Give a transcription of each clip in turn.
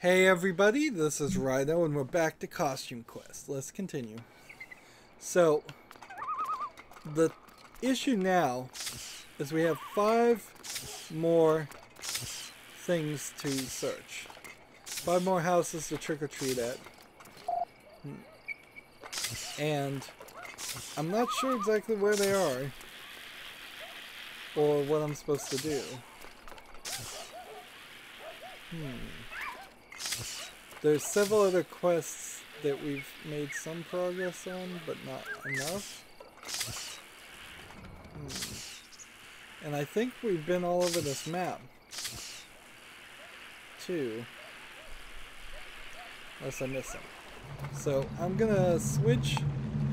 Hey everybody, this is Rydo and we're back to Costume Quest. Let's continue. So, the issue now is we have 5 more things to search. 5 more houses to trick-or-treat at. And I'm not sure exactly where they are or what I'm supposed to do. There's several other quests that we've made some progress on, but not enough. And I think we've been all over this map, too. Unless I missed them. So, I'm gonna switch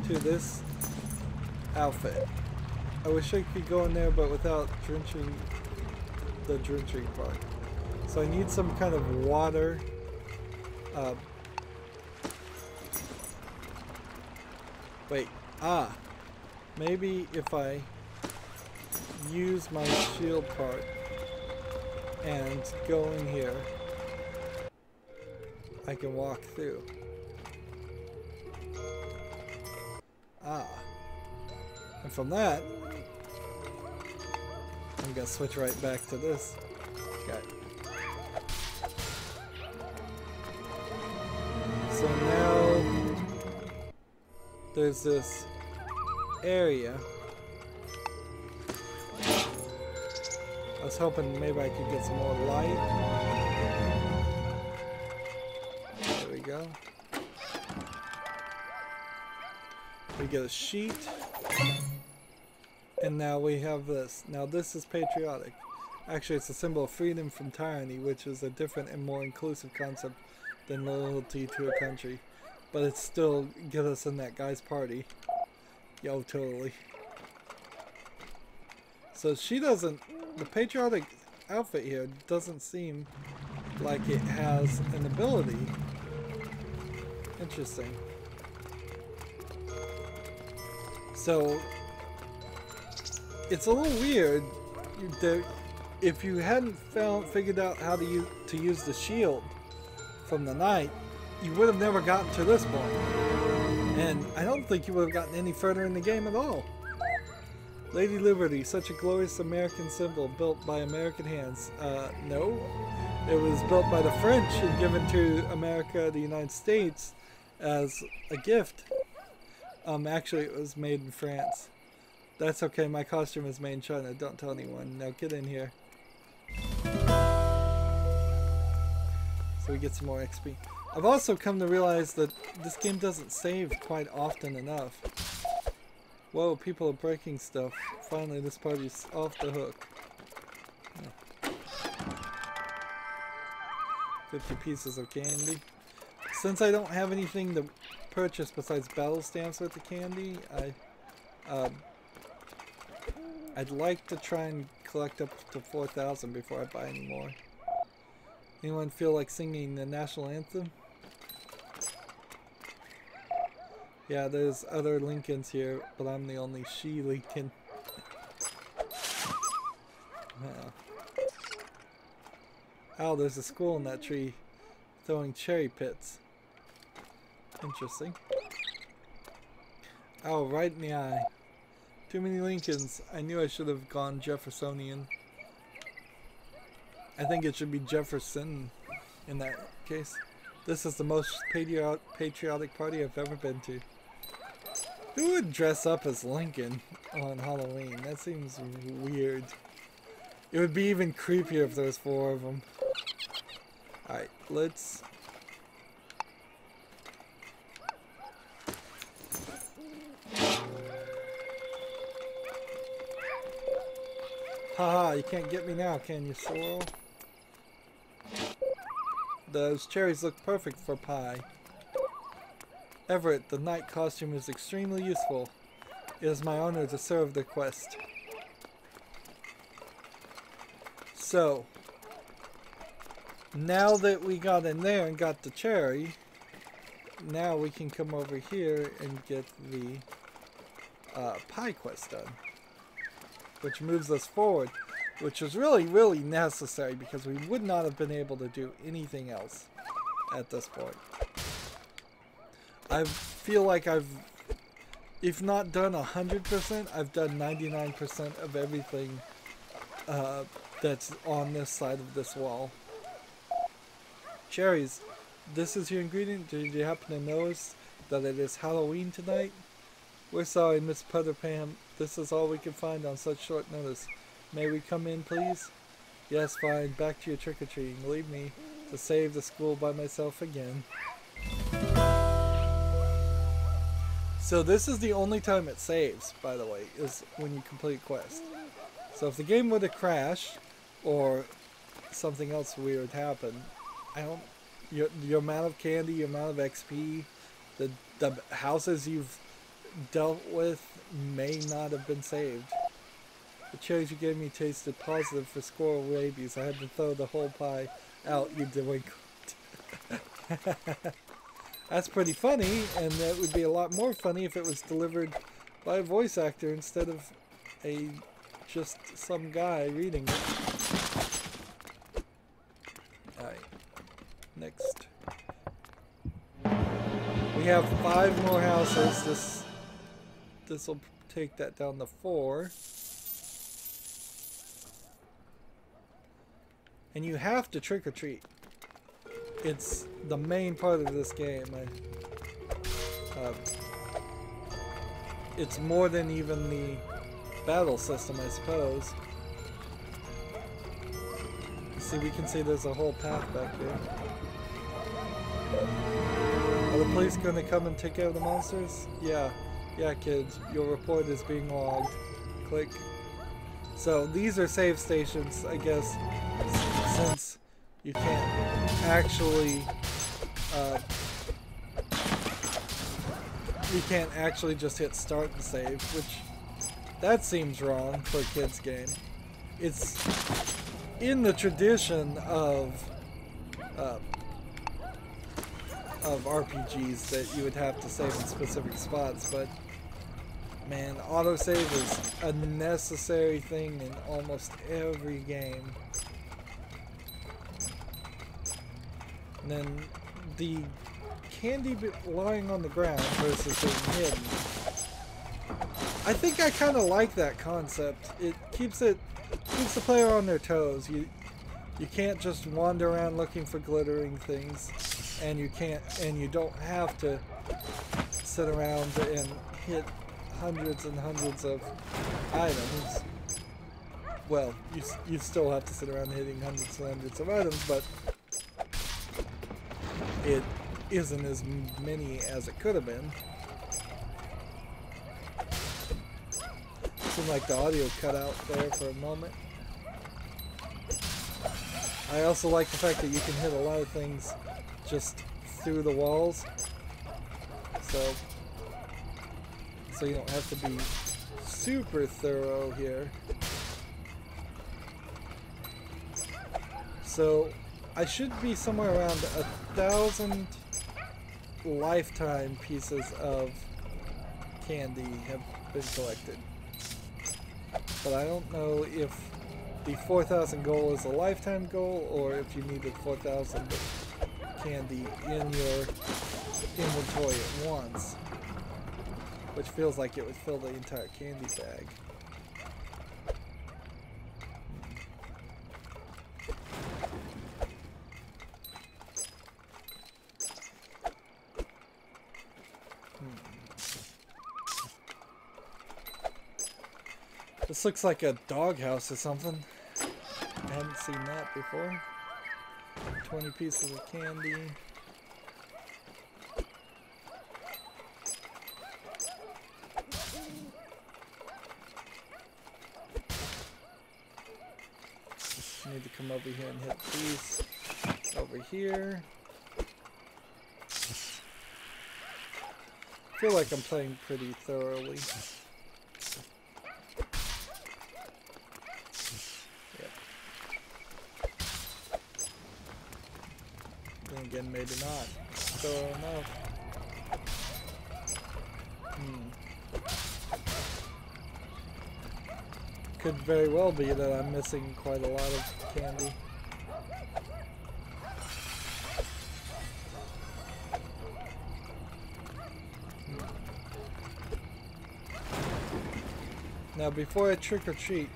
to this outfit. I wish I could go in there, but without drenching the drenching part. So I need some kind of water. Wait, maybe if I use my shield part and go in here, I can walk through. And from that, I'm gonna switch right back to this. Okay. So now there's this area. I was hoping maybe I could get some more light. There we go. We get a sheet. And now we have this. Now this is patriotic. Actually, it's a symbol of freedom from tyranny, which is a different and more inclusive concept than loyalty to a country. But it still get us in that guy's party. Yo, totally. So she doesn't, the patriotic outfit here doesn't seem like it has an ability. Interesting. So, it's a little weird that if you hadn't figured out how to use the shield from the knight, you would have never gotten to this point. And I don't think you would have gotten any further in the game at all. Lady Liberty, such a glorious American symbol built by American hands. No. It was built by the French and given to America, the United States, as a gift. Actually, it was made in France. That's okay, my costume is made in China. Don't tell anyone. Now get in here. So we get some more XP. I've also come to realize that this game doesn't save quite often enough. Whoa, people are breaking stuff. Finally, this party's off the hook. 50 pieces of candy. Since I don't have anything to purchase besides battle stamps with the candy, I'd like to try and collect up to 4,000 before I buy any more. Anyone feel like singing the national anthem? Yeah, there's other Lincolns here, but I'm the only she-Lincoln. Oh, there's a squirrel in that tree throwing cherry pits. Interesting. Oh, right in the eye. Too many Lincolns. I knew I should have gone Jeffersonian. I think it should be Jefferson in that case. This is the most patriotic party I've ever been to. Who would dress up as Lincoln on Halloween? That seems weird. It would be even creepier if there was 4 of them. Alright, let's... Haha, you can't get me now, can you, Sorrel? Those cherries look perfect for pie. Everett, the knight costume is extremely useful. It is my honor to serve the quest. So, now that we got in there and got the cherry, now we can come over here and get the pie quest done. Which moves us forward, which was really, really necessary because we would not have been able to do anything else. at this point. I feel like I've, if not done 100%, I've done 99% of everything that's on this side of this wall. Cherries, this is your ingredient. Did you happen to notice that it is Halloween tonight? We're sorry, Miss Putterpam. This is all we can find on such short notice. May we come in, please? Yes, fine. Back to your trick-or-treating. Leave me to save the school by myself again. So this is the only time it saves, by the way, is when you complete a quest. So if the game were to crash, or something else weird happened, your amount of candy, your amount of XP, the houses you've dealt with may not have been saved. The cherries you gave me tasted positive for squirrel rabies. I had to throw the whole pie out, you delinquent. That's pretty funny, and that would be a lot more funny if it was delivered by a voice actor instead of just some guy reading it. Alright, next. We have 5 more houses. This will take that down to 4. And you have to trick or treat. It's the main part of this game. It's more than even the battle system, I suppose. See, we can see there's a whole path back here. Are the police going to come and take care of the monsters? Yeah, kids. Your report is being logged. Click. So these are save stations, I guess, since you can't actually just hit start and save, which that seems wrong for a kid's game. It's in the tradition of RPGs that you would have to save in specific spots, but man, autosave is a necessary thing in almost every game. And then the candy lying on the ground versus being hidden. I think I kind of like that concept. It keeps the player on their toes. You can't just wander around looking for glittering things, and you don't have to sit around and hit hundreds and hundreds of items. Well, you still have to sit around hitting hundreds and hundreds of items, but it isn't as many as it could have been. Seemed like the audio cut out there for a moment. I also like the fact that you can hit a lot of things just through the walls. So you don't have to be super thorough here. So I should be somewhere around 1,000 lifetime pieces of candy have been collected. But I don't know if the 4,000 goal is a lifetime goal or if you needed 4,000 candy in your inventory at once, which feels like it would fill the entire candy bag. This looks like a doghouse or something. I haven't seen that before. 20 pieces of candy. Need to come over here and hit these over here. I feel like I'm playing pretty thoroughly. Then again, maybe not. Thorough enough. Could very well be that I'm missing quite a lot of candy. Now before I trick or treat,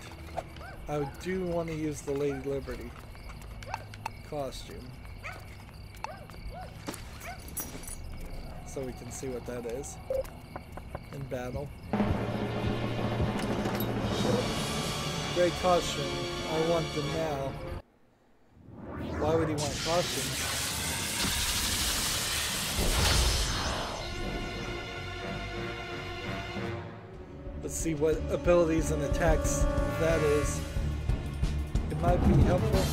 I do want to use the Lady Liberty costume. So we can see what that is in battle. Great costume. I want them now. Why would he want costumes? Let's see what abilities and attacks that is. It might be helpful.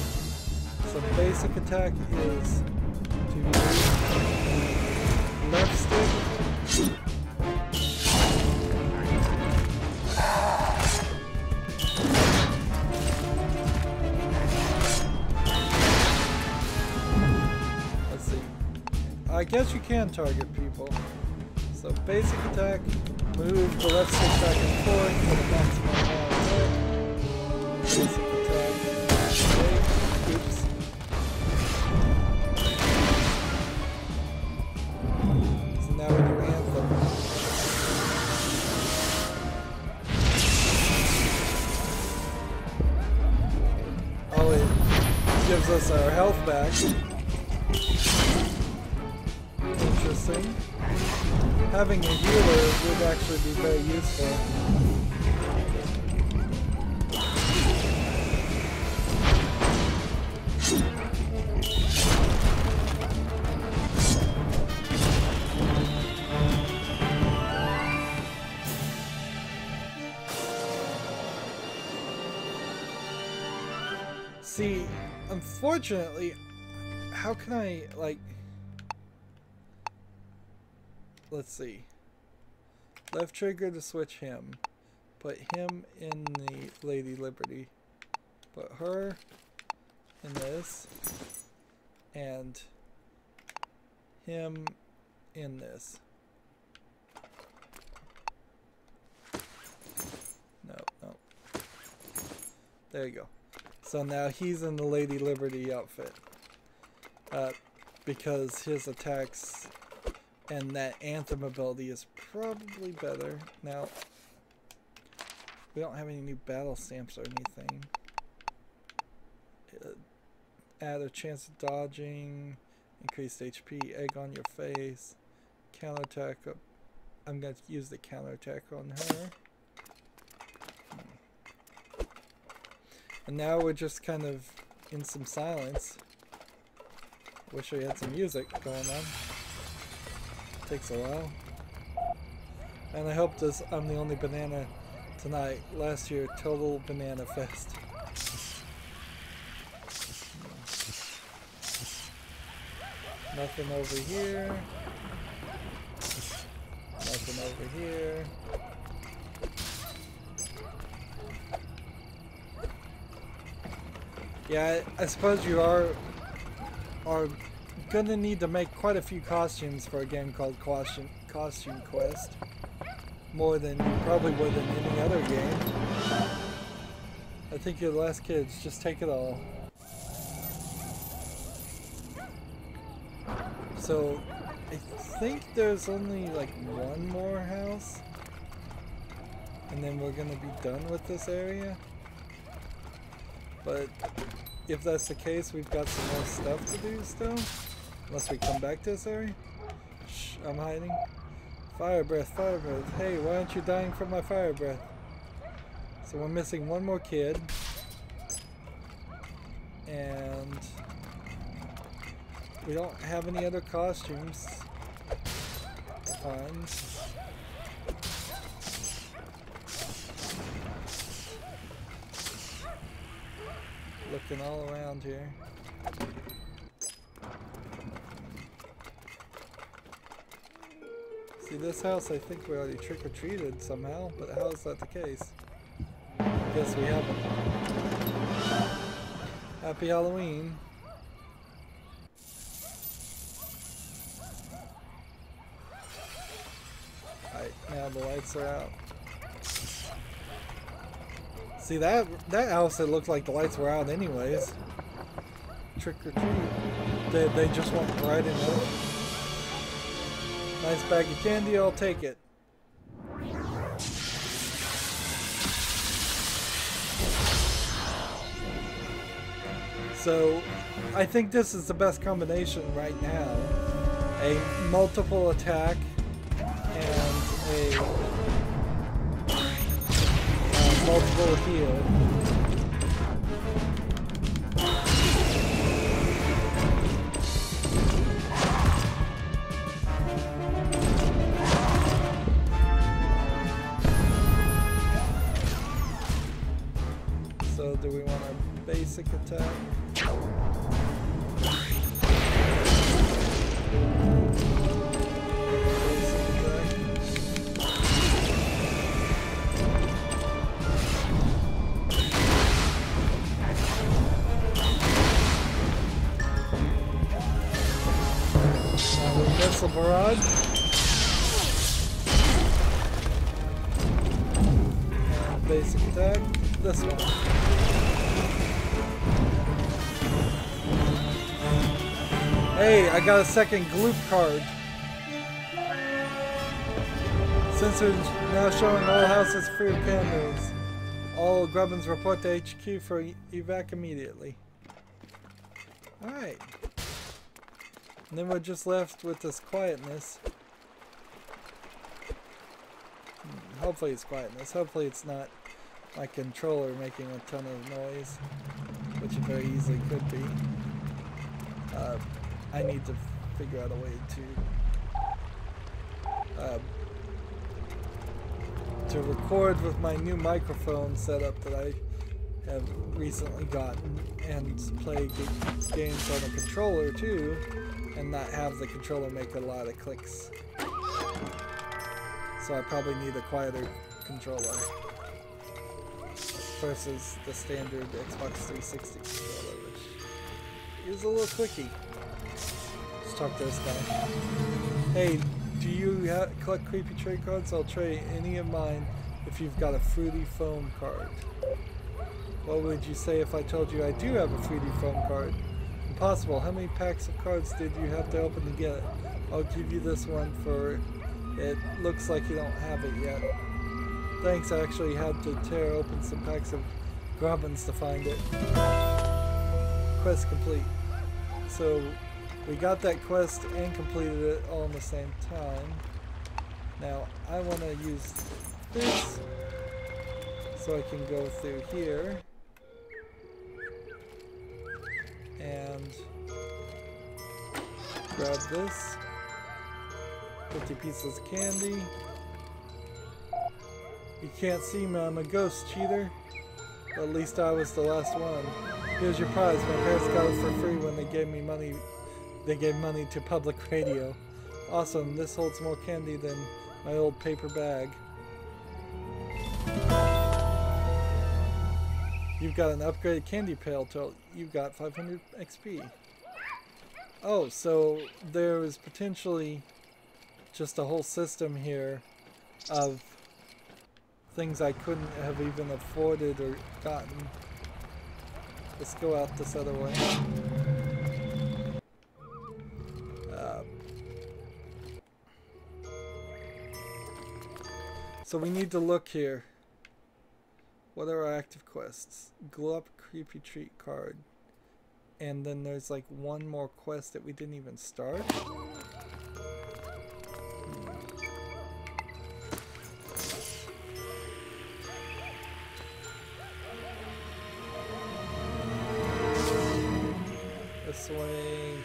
So basic attack is to use left stick. Let's see. I guess you can target people. So basic attack, move the left stick back and forth for the maximum amount of attack. Basic attack. Okay. Oops. So now we do Anthem. Oh, it gives us our health back. Interesting. Having a healer would actually be very useful. See, unfortunately, how can I, like... Let's see. Left trigger to switch him. Put him in the Lady Liberty. Put her in this. And him in this. No. There you go. So now he's in the Lady Liberty outfit. Because his attacks... And that Anthem ability is probably better. Now, we don't have any new battle stamps or anything. Add a chance of dodging, increased HP, egg on your face, counterattack. I'm going to use the counterattack on her. And now we're just kind of in some silence. Wish we had some music going on. Takes a while. And I hope I'm the only banana tonight. Last year, total banana fest. Nothing over here. Nothing over here. Yeah, I suppose you are gonna need to make quite a few costumes for a game called Costume Quest. More than you probably would in any other game. I think you're the last kids, just take it all. So, I think there's only like one more house. And then we're gonna be done with this area. But if that's the case, we've got some more stuff to do still. Unless we come back to this area. Shh, I'm hiding. Fire breath, fire breath. Hey, why aren't you dying from my fire breath? So we're missing one more kid. And we don't have any other costumes to find. Looking all around here. See, this house, I think we already trick-or-treated somehow, but how is that the case? Guess we haven't. Happy Halloween. Alright, now the lights are out. See, that house, it looked like the lights were out anyways. Trick-or-treat. They just went right in there. Nice bag of candy, I'll take it. So I think this is the best combination right now. A multiple attack and a multiple heal. So do we want a basic attack? Missile barrage. And basic attack. This one. Hey, I got a second gloop card. Sensors now showing all houses free of cameras. All Grubbins report to HQ for evac immediately. Alright. And then we're just left with this quietness. Hopefully it's quietness. Hopefully it's not my controller making a ton of noise, which it very easily could be. I need to figure out a way to record with my new microphone setup that I have recently gotten and play games on a controller too, and not have the controller make a lot of clicks. So I probably need a quieter controller versus the standard Xbox 360 controller, which is a little clicky. Let's talk to this guy. Hey, do you collect creepy trade cards? I'll trade any of mine if you've got a Fruity Foam card. What would you say if I told you I do have a Fruity Foam card? Impossible. How many packs of cards did you have to open to get it? I'll give you this one for... It looks like you don't have it yet. Thanks, I actually had to tear open some packs of Grubbins to find it. Quest complete. So, we got that quest and completed it all in the same time. Now, I want to use this so I can go through here and grab this. 50 pieces of candy. You can't see me, I'm a ghost, cheater. But at least I was the last one. Here's your prize. My parents got it for free when they gave me money. They gave money to public radio. Awesome, this holds more candy than my old paper bag. You've got an upgraded candy pail till you've got 500 XP. Oh, so there is potentially just a whole system here of things I couldn't have even afforded or gotten. Let's go out this other way. So we need to look here. What are our active quests? Glow up creepy treat card. And then there's like one more quest that we didn't even start. This way.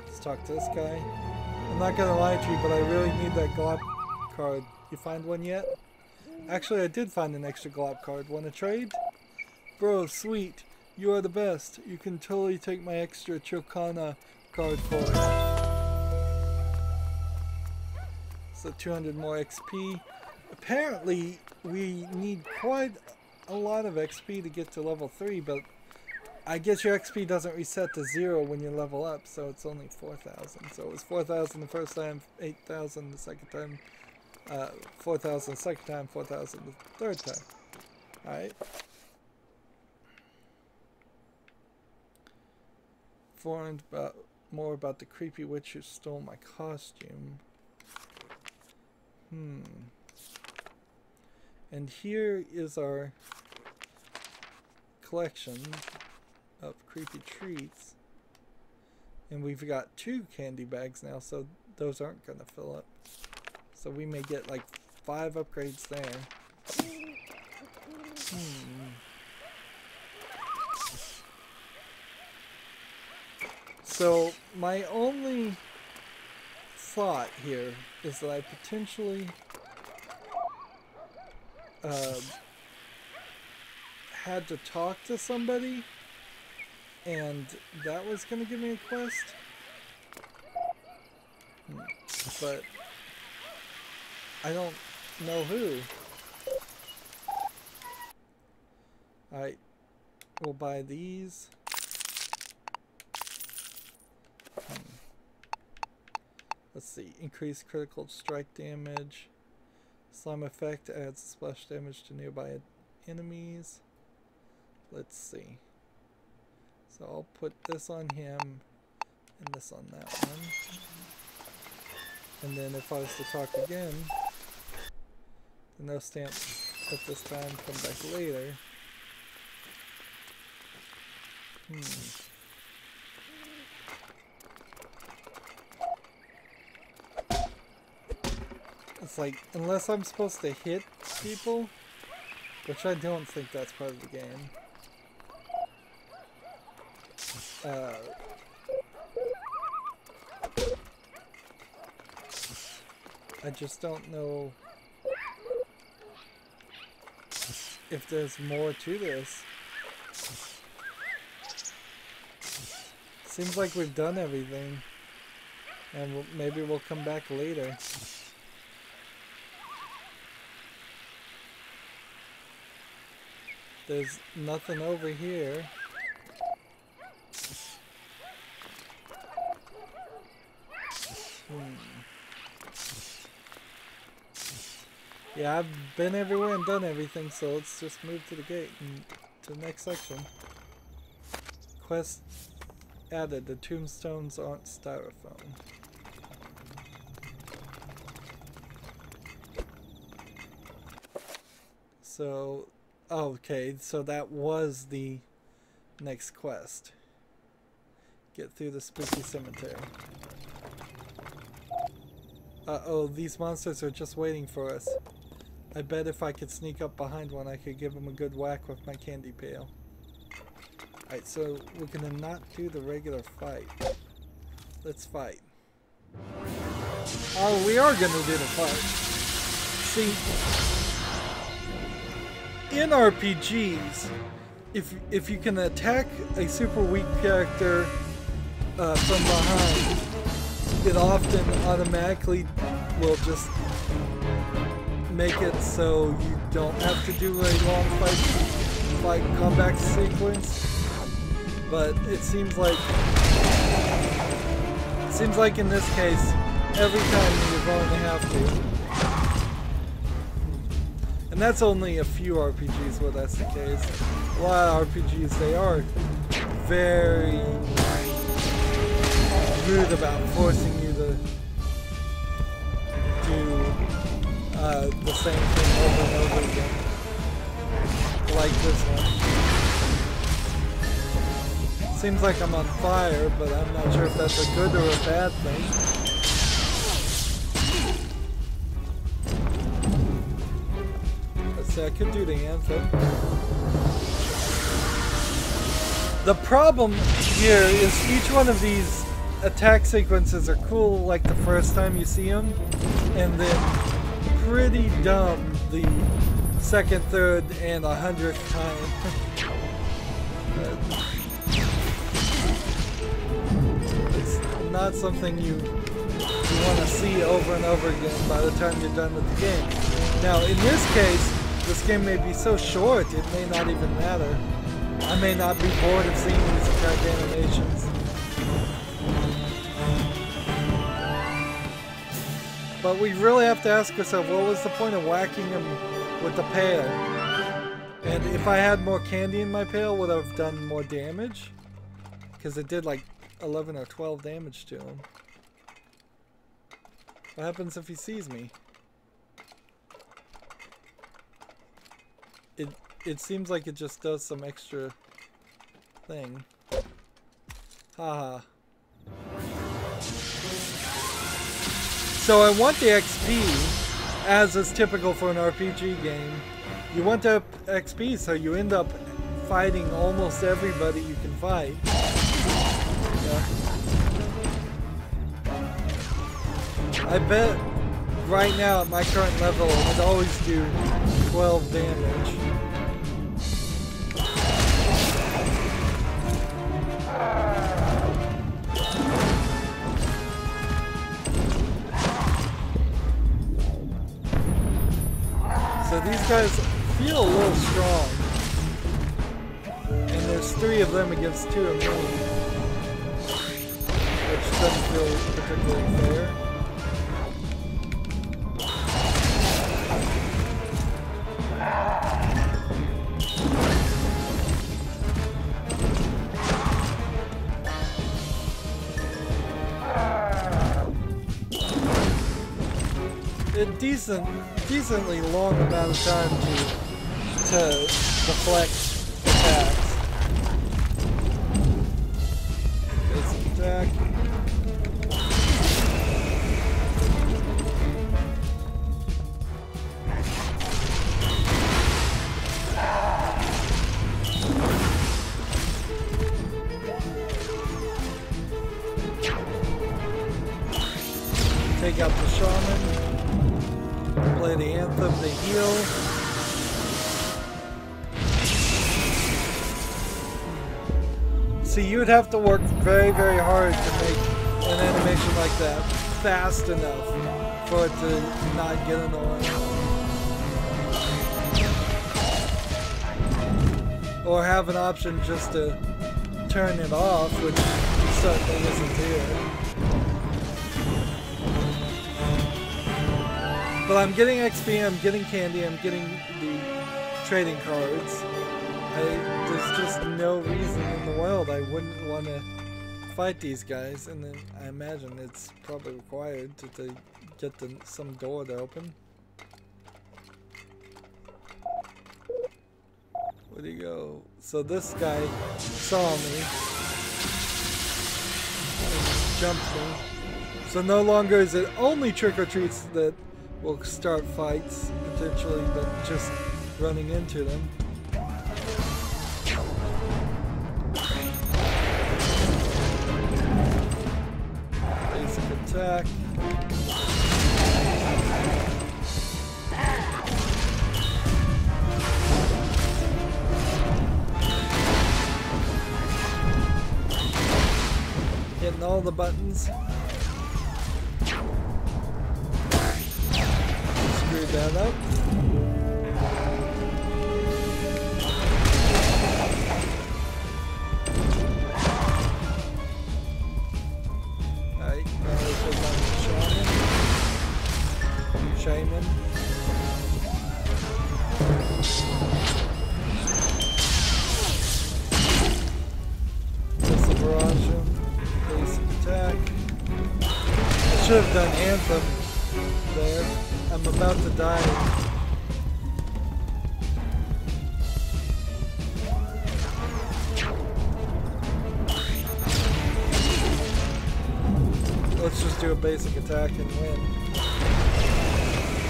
Let's talk to this guy. I'm not gonna lie to you, but I really need that glop card. You find one yet? Actually, I did find an extra glop card. Want to trade? Bro, sweet. You are the best. You can totally take my extra Chocana card for it. So 200 more XP. Apparently, we need quite a lot of XP to get to level 3, but I guess your XP doesn't reset to 0 when you level up, so it's only 4,000. So it was 4,000 the first time, 8,000 the second time, 4,000 the second time, 4,000 the third time. Alright. More about the creepy witch who stole my costume. And here is our collection of creepy treats. And we've got 2 candy bags now, so those aren't going to fill up. So we may get like 5 upgrades there. So my only thought here is that I potentially had to talk to somebody, and that was going to give me a quest. But I don't know who. Alright, we'll buy these. Let's see, increase critical strike damage. Slime effect adds splash damage to nearby enemies. Let's see. So I'll put this on him and this on that one. And then if I was to talk again, the no stamps at this time, come back later. It's like, unless I'm supposed to hit people, which I don't think that's part of the game. I just don't know if there's more to this. Seems like we've done everything, and maybe we'll come back later. There's nothing over here. Yeah, I've been everywhere and done everything, so let's just move to the gate and to the next section. Quest added, the tombstones aren't styrofoam. So, okay, so that was the next quest. Get through the spooky cemetery. Uh-oh, these monsters are just waiting for us. I bet if I could sneak up behind one, I could give them a good whack with my candy pail. Alright, so we're gonna not do the regular fight. Let's fight. Oh, we are gonna do the fight. See, in RPGs, if you can attack a super weak character from behind, it often automatically will just make it so you don't have to do a long fight combat sequence. But it seems like in this case, every time you're going to have to. And that's only a few RPGs where that's the case. A lot of RPGs, they are very rude about forcing you to do the same thing over and over again. Like this one. Seems like I'm on fire, but I'm not sure if that's a good or a bad thing. Let's see, I could do the anthem. The problem here is each one of these attack sequences are cool like the first time you see them, and then pretty dumb the second, third, and 100th time. It's not something you want to see over and over again by the time you're done with the game. Now, in this case, this game may be so short, it may not even matter. I may not be bored of seeing these attack animations. But we really have to ask ourselves, what was the point of whacking him with the pail? And if I had more candy in my pail, would I have done more damage? Because it did like 11 or 12 damage to him. What happens if he sees me? it seems like it just does some extra thing. Haha. So I want the XP, as is typical for an RPG game. You want the XP, so you end up fighting almost everybody you can fight. Yeah. I bet right now at my current level it would always do 12 damage. So these guys feel a little strong. And there's 3 of them against 2 of me. Which doesn't feel particularly fair. A decently long amount of time to deflect attacks. Basic attack. Take out the shaman. Play the anthem to heal. See, you would have to work very, very hard to make an animation like that fast enough for it to not get annoying. Or have an option just to turn it off, which certainly isn't here. But I'm getting XP, I'm getting candy, I'm getting the trading cards. There's just no reason in the world I wouldn't want to fight these guys, and then I imagine it's probably required to get some door to open. Where'd he go? So this guy saw me and jumped me. So no longer is it only trick-or-treats that will start fights, potentially, but just running into them. Basic attack. Hitting all the buttons. Screw that up. Alright, now we take on the shaman. This is barrage him. Basic attack. I should have done anthem there. I'm about to die. Let's just do a basic attack and win.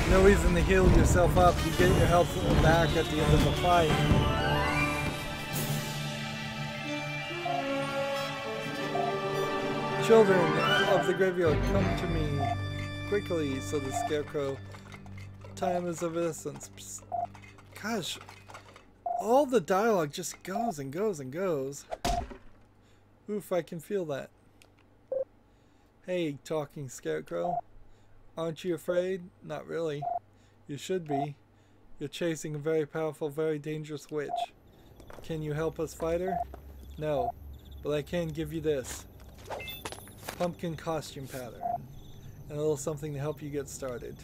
No reason to heal yourself up. You get your health back at the end of the fight. Children of the graveyard, come to me quickly, so the scarecrow. Time is of essence. Psst. Gosh, all the dialogue just goes and goes and goes. Oof, I can feel that. Hey, talking scarecrow. Aren't you afraid? Not really. You should be. You're chasing a very powerful, very dangerous witch. Can you help us fight her? No, but I can give you this. Pumpkin costume pattern. And a little something to help you get started.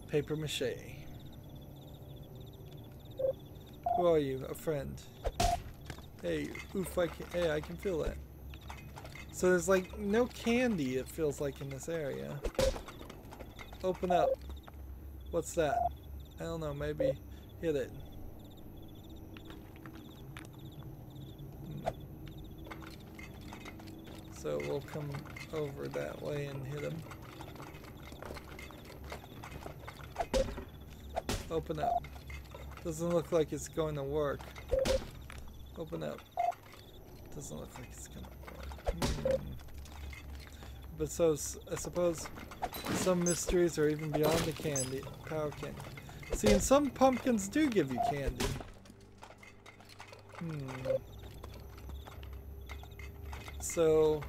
Paper mache. Who are you? A friend. Hey, oof, I can feel that. So there's like no candy, it feels like, in this area. Open up. What's that? I don't know, maybe hit it. So we'll come over that way and hit him. Open up. Doesn't look like it's going to work. Open up. Doesn't look like it's going to work. But so, I suppose some mysteries are even beyond the candy, power candy. See, and some pumpkins do give you candy. So,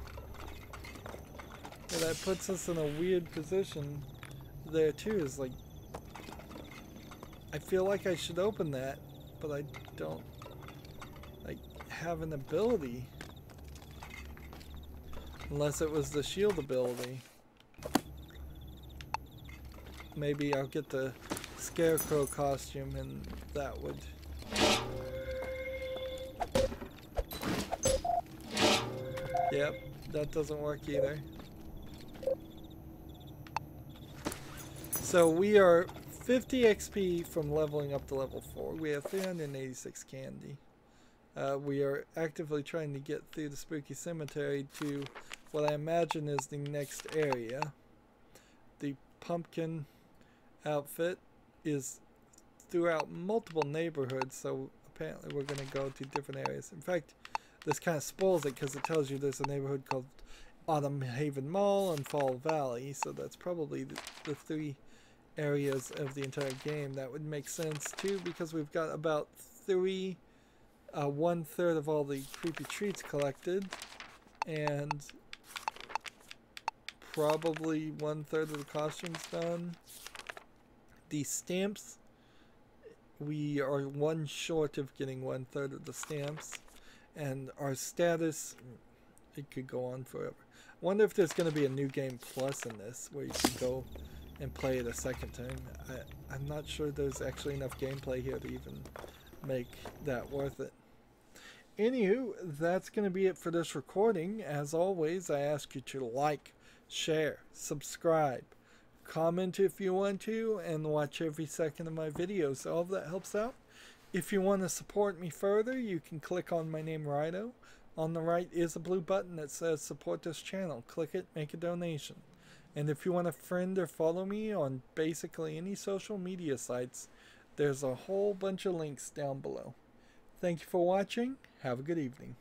yeah, that puts us in a weird position there too. Is like, I feel like I should open that, but I don't like have an ability. Unless it was the shield ability. Maybe I'll get the scarecrow costume and that would... Yep, that doesn't work either. So we are 50 XP from leveling up to level 4. We have 386 candy. We are actively trying to get through the spooky cemetery to what I imagine is the next area. The pumpkin outfit is throughout multiple neighborhoods, so apparently we're going to go to different areas. In fact, this kind of spoils it because it tells you there's a neighborhood called Autumn Haven Mall and Fall Valley, so that's probably the 3 areas of the entire game. That would make sense too, because we've got about 1/3 of all the creepy treats collected, and probably 1/3 of the costumes done. The stamps, we are 1 short of getting 1/3 of the stamps, and our status, it could go on forever. I wonder if there's going to be a new game plus in this where you can go and play it a second time. I'm not sure there's actually enough gameplay here to even make that worth it. Anywho, that's going to be it for this recording. As always, I ask you to like, share, subscribe, comment if you want to, and watch every second of my videos. All of that helps out. If you want to support me further, you can click on my name, Rydo. On the right is a blue button that says support this channel. Click it, make a donation. And if you want to friend or follow me on basically any social media sites, there's a whole bunch of links down below. Thank you for watching. Have a good evening.